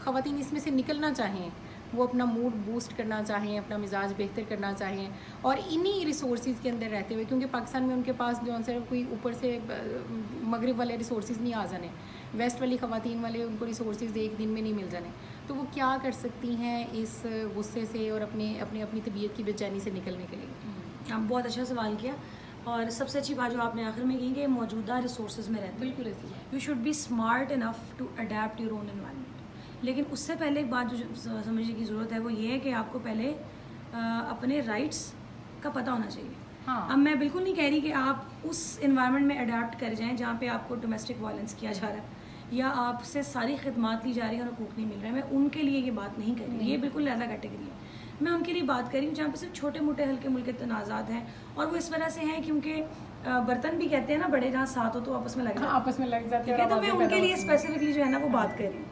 خواتین اس میں سے نکلنا چاہیں, وہ اپنا موڈ بوسٹ کرنا چاہیں, اپنا مزاج بہتر کرنا چاہیں, اور انہی ریسورسز کے اندر رہتے ہوئے, کیونکہ پاکستان میں ان کے پاس جو ہے کوئی اوپر سے مغرب والے ریسورسز نہیں آ جانے, ویسٹ والی خواتین والے ان کو ریسورسز ایک دن میں نہیں مل جانے, تو وہ کیا کر سکتی ہیں اس غصے سے اور اپنی طبیعت کی بے چینی سے نکلنے کے لیے؟ آپ بہت اچھا سوال کیا, اور سب سے اچھی بات جو آپ نے آخر میں کی کہ موجودہ ریسورسز میں رہتے ہیں. بالکل ایسی you should be smart enough to adapt your own environment. لیکن اس سے پہلے ایک بات جو سمجھنے کی ضرورت ہے وہ یہ ہے کہ آپ کو پہلے اپنے رائٹس کا پتہ ہونا چاہیے. اب میں بالکل نہیں کہہ رہی کہ آپ اس انوائرمنٹ میں اڈیپٹ کر جائیں جہاں پہ آپ کو ڈومیسٹک وائلنس کیا جا رہا ہے یا آپ سے ساری خدمات لی جا رہی ہیں اور حقوق نہیں مل رہے ہیں. میں ان کے لیے یہ بات نہیں کر رہی, یہ بالکل علیحدہ کیٹیگری ہے. میں ان کے لیے بات کر رہی ہوں جہاں پہ صرف چھوٹے موٹے ہلکے ملکے تنازعات ہیں, اور وہ اس وجہ سے ہیں کیونکہ برتن بھی کہتے ہیں نا بڑے جہاں ساتھ ہو تو آپس میں لگ جاتے ہیں. تو میں ان کے لیے اسپیسیفکلی جو ہے نا وہ بات کر رہی ہوں.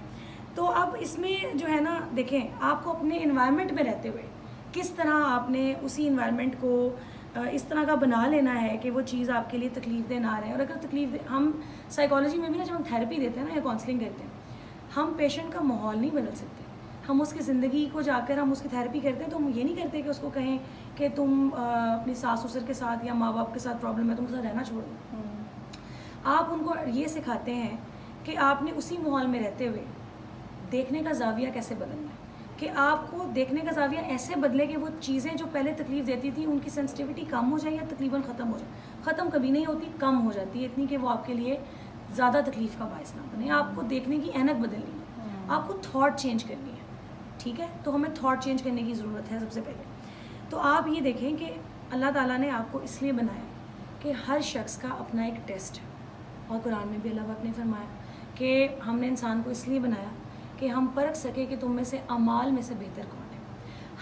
تو اب اس میں جو ہے نا دیکھیں, آپ کو اپنے انوائرمنٹ میں رہتے ہوئے کس طرح آپ نے اسی انوائرمنٹ کو اس طرح کا بنا لینا ہے کہ وہ چیز آپ کے لیے تکلیف دہ نہ رہے. اور اگر تکلیف دہ, ہم سائیکالوجی میں بھی نا جب ہم تھیراپی دیتے ہیں نا یا کاؤنسلنگ کرتے ہیں, ہم پیشنٹ کا ماحول نہیں بدل سکتے. ہم اس کی زندگی کو جا کر ہم اس کی تھیراپی کرتے ہیں تو ہم یہ نہیں کرتے کہ اس کو کہیں کہ تم اپنی ساس سسر کے ساتھ یا ماں باپ کے ساتھ پرابلم ہے تم کے ساتھ رہنا چھوڑ دو. آپ ان کو یہ سکھاتے ہیں کہ آپ نے اسی ماحول میں رہتے ہوئے دیکھنے کا زاویہ کیسے بدلنا ہے, کہ آپ کو دیکھنے کا زاویہ ایسے بدلے کہ وہ چیزیں جو پہلے تکلیف دیتی تھیں ان کی سینسٹیوٹی کم ہو جائے یا تقریباً ختم ہو جائے. ختم کبھی نہیں ہوتی, کم ہو جاتی ہے اتنی کہ وہ آپ کے لیے زیادہ تکلیف کا باعث نہ بنے. آپ کو دیکھنے کی اینک بدلنی ہے, آپ کو تھاٹ چینج کرنی ہے. ٹھیک ہے, تو ہمیں تھاٹ چینج کرنے کی ضرورت ہے سب سے پہلے. تو آپ یہ دیکھیں کہ اللہ تعالیٰ نے آپ کو اس لیے بنایا کہ ہر شخص کا اپنا ایک ٹیسٹ ہے, اور قرآن میں بھی اللہ پاک نے فرمایا کہ ہم نے انسان کو اس لیے بنایا کہ ہم پرکھ سکے کہ تم میں سے اعمال میں سے بہتر کون ہے.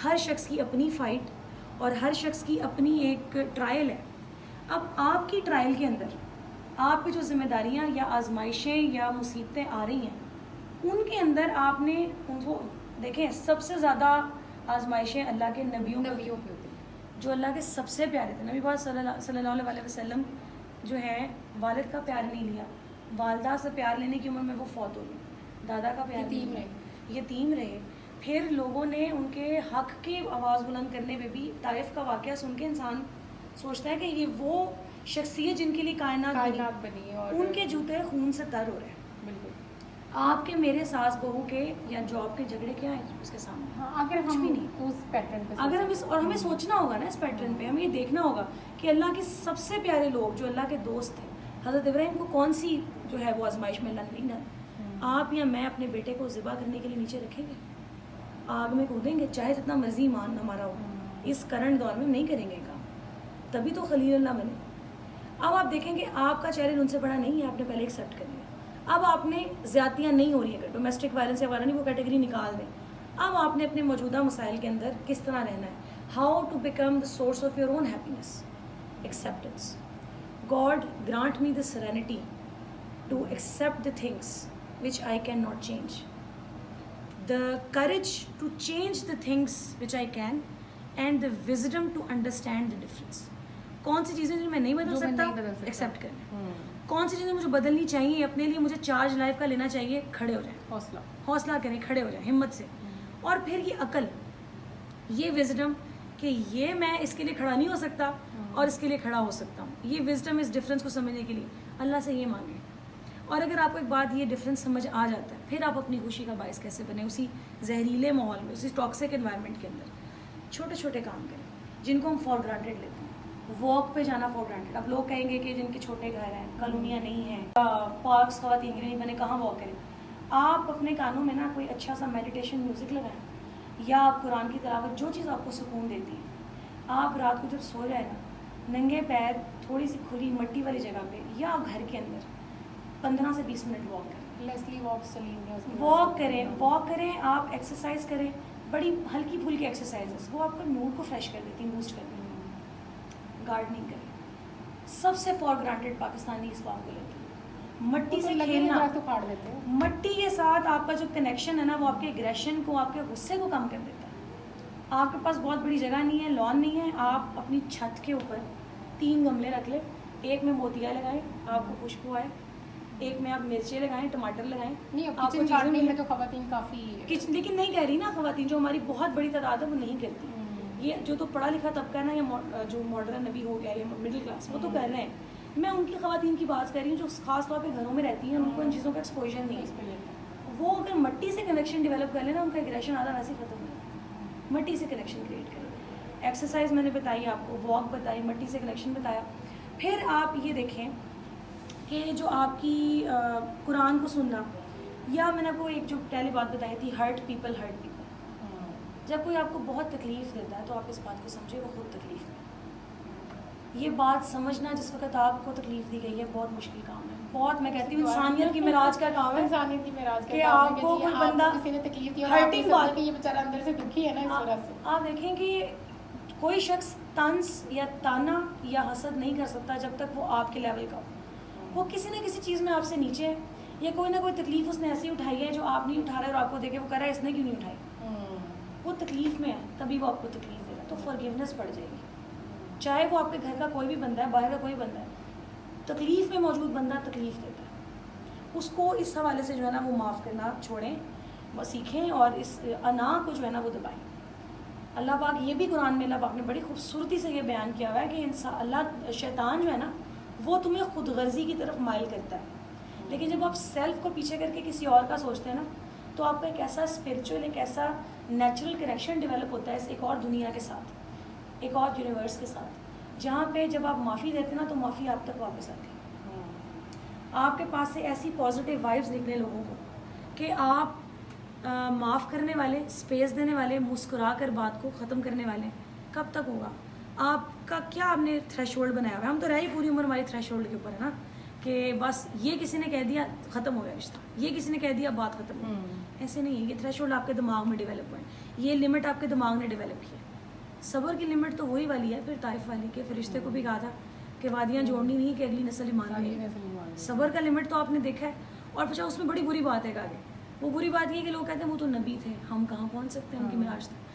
ہر شخص کی اپنی فائٹ اور ہر شخص کی اپنی ایک ٹرائل ہے. اب آپ کی ٹرائل کے اندر آپ کی جو ذمہ داریاں یا آزمائشیں یا مصیبتیں آ رہی ہیں ان کے اندر آپ نے ان کو دیکھیں. سب سے زیادہ آزمائشیں اللہ کے نبیوں پہ ہوتی ہیں جو اللہ کے سب سے پیارے تھے. نبی پاک صلی اللہ علیہ وسلم جو ہے والد کا پیار نہیں لیا, والدہ سے پیار لینے کی عمر میں وہ فوت ہو گئی, دادا کا پیار یتیم رہے. پھر لوگوں نے ان کے حق کی آواز بلند کرنے پہ بھی طائف کا واقعہ سن کے انسان سوچتا ہے کہ یہ وہ شخصیت جن کے لیے کائنات بنی اور ان کے جوتے خون سے تر ہو رہے ہیں. آپ کے میرے ساس بہو کے یا جاب کے جھگڑے کیا ہیں اس کے سامنے؟ اگر ہم اس پیٹرن پہ اگر ہم اور ہمیں سوچنا ہوگا نا اس پیٹرن پہ, ہمیں یہ دیکھنا ہوگا کہ اللہ کے سب سے پیارے لوگ جو اللہ کے دوست تھے, حضرت ابراہیم کو کون سی جو ہے وہ آزمائش میں اللہ نے نہیں ڈالی. آپ یا میں اپنے بیٹے کو ذبح کرنے کے لیے نیچے رکھیں گے, آگ میں کودیں گے چاہے جتنا مرضی ایمان ہمارا ہو. اس کرنٹ دور میں نہیں کریں گے کام, تبھی تو خلیل اللہ بنے. اب آپ دیکھیں گے آپ کا چیلنج ان سے بڑا نہیں ہے, آپ نے پہلے ایکسیپٹ کر لیا. اب آپ نے زیادتیاں نہیں ہو رہی ہیں, ڈومیسٹک وائلنس یا وغیرہ نہیں, وہ کیٹیگری نکال دیں. اب آپ نے اپنے موجودہ مسائل کے اندر کس طرح رہنا ہے. How to become the source of your own happiness. Acceptance. God grant me the serenity to accept the things which I can not change, the courage to change the things which I can, and the wisdom to understand the difference. کون سی چیزیں جو میں نہیں بدل سکتا accept کریں, کون سی چیزیں مجھے بدلنی چاہیے, اپنے لیے مجھے چارج لائف کا لینا چاہیے, کھڑے ہو جائیں, حوصلہ کریں, کھڑے ہو جائیں ہمت سے. اور پھر یہ عقل, یہ وزڈم کہ یہ میں اس کے لیے کھڑا نہیں ہو سکتا اور اس کے لیے کھڑا ہو سکتا ہوں, یہ وزڈم اس ڈفرینس کو سمجھنے کے لیے اللہ سے یہ مانگیں. اور اگر آپ کو ایک بات یہ ڈفرینس سمجھ آ جاتا ہے, پھر آپ اپنی خوشی کا باعث کیسے بنیں اسی زہریلے ماحول میں, اسی ٹاکسک انوائرمنٹ کے اندر. چھوٹے چھوٹے کام کریں جن کو ہم فار گرانٹیڈ لیتے ہیں. واک پہ جانا فار گرانٹیڈ. اب لوگ کہیں گے کہ جن کے چھوٹے گھر ہیں, کالونیاں نہیں ہیں, پارکس خواتین کے نہیں بنے, کہاں واک کریں. آپ اپنے کانوں میں نا کوئی اچھا سا میڈیٹیشن میوزک لگائیں, یا آپ قرآن کی تلاوت, جو چیز آپ کو سکون دیتی ہے. آپ رات کو جب سو جائے نا, ننگے پیر تھوڑی سی کھلی مٹی والی جگہ پہ یا گھر کے اندر 15 سے 20 منٹ واک کریں. واک کریں, آپ ایکسرسائز کریں, بڑی ہلکی پھلکی ایکسرسائزز, وہ آپ کا موڈ کو فریش کر دیتی ہیں, بوسٹ کر دیتی ہیں. گارڈننگ کریں. سب سے فار گرانٹیڈ پاکستانی اس بات کو لیتے ہیں, مٹی سے کھیلنا, مٹی کے ساتھ آپ کا جو کنیکشن ہے نا وہ آپ کے ایگریشن کو, آپ کے غصے کو کم کر دیتا ہے. آپ کے پاس بہت بڑی جگہ نہیں ہے, لان نہیں ہے, آپ اپنی چھت کے اوپر 3 گملے رکھ لیں, ایک میں موتیا لگائیں, آپ کو خوشبو آئے, ایک میں آپ مرچیں لگائیں, ٹماٹر لگائیں. نہیں اب کچن گارڈننگ میں تو خواتین کافی لیکن نہیں کہہ رہی نا خواتین, جو ہماری بہت بڑی تعداد ہے وہ نہیں کرتی. یہ جو تو پڑھا لکھا طبقہ ہے نا, یا جو ماڈرن ابھی ہو گیا یا مڈل کلاس, وہ تو کر رہے ہیں. میں ان کی خواتین کی بات کر رہی ہوں جو خاص طور پہ گھروں میں رہتی ہیں, ان کو ان چیزوں کا ایکسپوجر نہیں ہے. وہ اگر مٹی سے کنیکشن ڈیولپ کر لیں نا, ان کا ایگریشن آدھا ویسے ہی ختم ہو جائے. مٹی سے کنیکشن کریٹ کریں. ایکسرسائز میں نے بتائی آپ کو, واک بتائی, مٹی سے کنیکشن بتایا. پھر آپ یہ دیکھیں کہ جو آپ کی قرآن کو سننا, یا میں نے آپ کو ایک جو پہلی بات بتائی تھی, ہرٹ پیپل. جب کوئی آپ کو بہت تکلیف دیتا ہے تو آپ اس بات کو سمجھے وہ خود تکلیف میں. یہ بات سمجھنا جس وقت آپ کو تکلیف دی گئی ہے بہت مشکل کام ہے. بہت, میں کہتی ہوں انسانیت کی معراج کا کام ہے. انسانیت کی معراج کا کہ آپ کو کوئی بندہ کسی نے تکلیف دی اور ہرٹنگ بات, یہ بیچارہ اندر سے دکھی ہے نا اس وجہ سے. آپ دیکھیں کہ کوئی شخص طنز یا تانا یا حسد نہیں کر سکتا جب تک وہ آپ کے لیول کا ہو. وہ کسی نہ کسی چیز میں آپ سے نیچے ہے, یا کوئی نہ کوئی تکلیف اس نے ایسی اٹھائی ہے جو آپ نہیں اٹھا رہے, اور آپ کو دیکھے وہ کہہ رہا ہے اس نے کیوں نہیں اٹھائی. وہ تکلیف میں ہے تبھی وہ آپ کو تکلیف دے گا, تو فارگیونیس پڑ جائے گی. چاہے وہ آپ کے گھر کا کوئی بھی بندہ ہے, باہر کا کوئی بندہ ہے, تکلیف میں موجود بندہ تکلیف دیتا ہے, اس کو اس حوالے سے جو ہے نا وہ معاف کرنا چھوڑیں, وہ سیکھیں, اور اس انا کو جو ہے نا وہ دبائیں. اللہ پاک یہ بھی قرآن میں اللہ پاک نے بڑی خوبصورتی سے یہ بیان کیا ہوا ہے کہ اللہ شیطان جو ہے نا وہ تمہیں خود غرضی کی طرف مائل کرتا ہے. لیکن جب آپ سیلف کو پیچھے کر کے کسی اور کا سوچتے ہیں نا, تو آپ کا ایک ایسا اسپریچول, ایک ایسا نیچرل کنیکشن ڈیولپ ہوتا ہے اس ایک اور دنیا کے ساتھ, ایک اور یونیورس کے ساتھ, جہاں پہ جب آپ معافی دیتے ہیں نا تو معافی آپ تک واپس آتی ہے. آپ کے پاس سے ایسی پازیٹیو وائبز نکلے لوگوں کو کہ آپ معاف کرنے والے, اسپیس دینے والے, مسکرا کر بات کو ختم کرنے والے. کب تک ہوگا آپ کا, کیا آپ نے تھریش ہولڈ بنایا ہوا ہے؟ ہم تو رہی پوری عمر ہماری تھریش ہولڈ کے اوپر ہے نا, کہ بس یہ کسی نے کہہ دیا ختم ہو گیا رشتہ, یہ کسی نے کہہ دیا بات ختم ہو. ایسے نہیں ہے. یہ تھریش ہولڈ آپ کے دماغ میں ڈیولپ ہوئے ہیں, یہ لمٹ آپ کے دماغ نے ڈیولپ کی ہے. صبر کی لمٹ تو وہی والی ہے پھر طائف والی, کے فرشتے کو بھی کہا تھا کہ وادیاں جوڑنی نہیں کہ اگلی نسل ایمان لے. صبر کا لمٹ تو آپ نے دیکھا ہے. اور پچھا اس میں بڑی بری بات ہے کہ آگے وہ بری بات یہ کہ لوگ کہتے ہیں وہ تو نبی تھے, ہم کہاں پہنچ سکتے ہیں ان کی معراج تک.